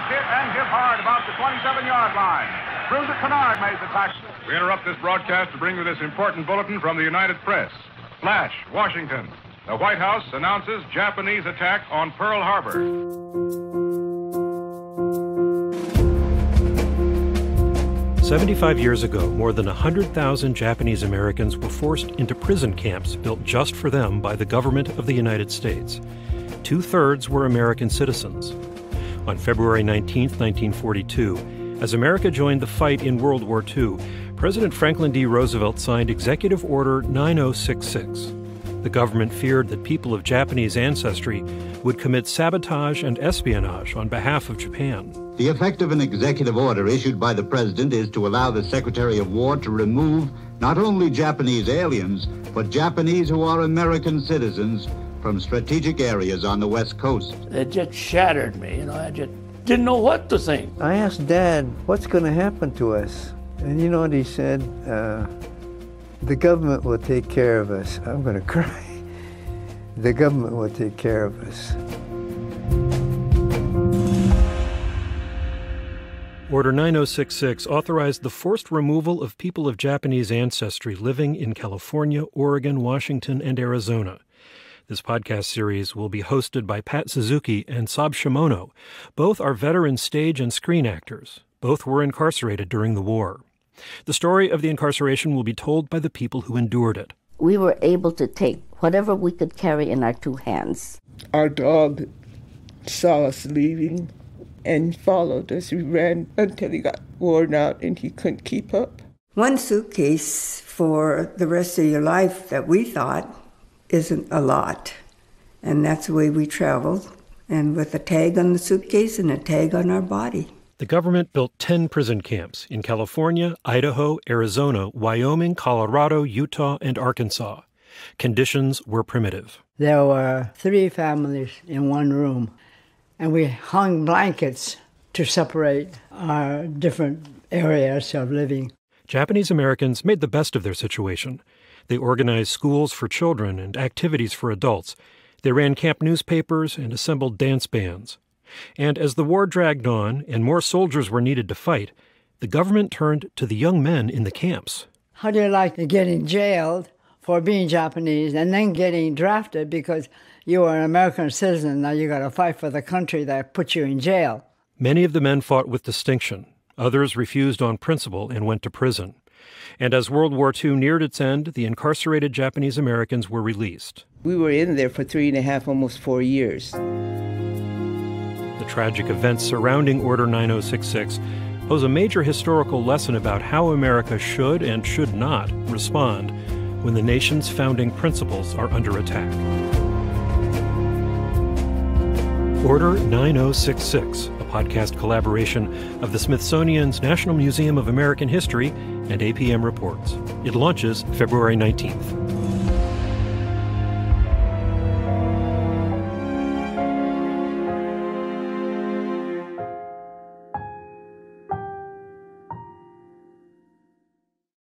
hit and hit hard about the 27-yard line. Bruiser Kennard made the tackle. We interrupt this broadcast to bring you this important bulletin from the United Press. Flash, Washington. The White House announces Japanese attack on Pearl Harbor. "75 years ago, more than 100,000 Japanese Americans were forced into prison camps built just for them by the government of the United States. 2/3 were American citizens. On February 19, 1942, as America joined the fight in World War II, President Franklin D. Roosevelt signed Executive Order 9066. The government feared that people of Japanese ancestry would commit sabotage and espionage on behalf of Japan. The effect of an executive order issued by the President is to allow the Secretary of War to remove not only Japanese aliens, but Japanese who are American citizens from strategic areas on the West Coast. It just shattered me, I just didn't know what to think. I asked Dad, what's going to happen to us? And you know what he said? The government will take care of us. I'm going to cry. The government will take care of us. Order 9066 authorized the forced removal of people of Japanese ancestry living in California, Oregon, Washington, and Arizona. This podcast series will be hosted by Pat Suzuki and Sab Shimono. Both are veteran stage and screen actors. Both were incarcerated during the war. The story of the incarceration will be told by the people who endured it. We were able to take whatever we could carry in our two hands. Our dog saw us leaving and followed us. We ran until he got worn out and he couldn't keep up. One suitcase for the rest of your life that we thought isn't a lot. And that's the way we traveled, and with a tag on the suitcase and a tag on our body. The government built 10 prison camps in California, Idaho, Arizona, Wyoming, Colorado, Utah, and Arkansas. Conditions were primitive. There were 3 families in one room, and we hung blankets to separate our different areas of living. Japanese Americans made the best of their situation. They organized schools for children and activities for adults. They ran camp newspapers and assembled dance bands. And as the war dragged on and more soldiers were needed to fight, the government turned to the young men in the camps. How do you like getting jailed for being Japanese and then getting drafted because you are an American citizen? Now you got to fight for the country that put you in jail. Many of the men fought with distinction. Others refused on principle and went to prison. And as World War II neared its end, the incarcerated Japanese Americans were released. We were in there for 3.5, almost 4 years. The tragic events surrounding Order 9066 pose a major historical lesson about how America should and should not respond when the nation's founding principles are under attack. Order 9066, a podcast collaboration of the Smithsonian's National Museum of American History and APM Reports. It launches February 19th.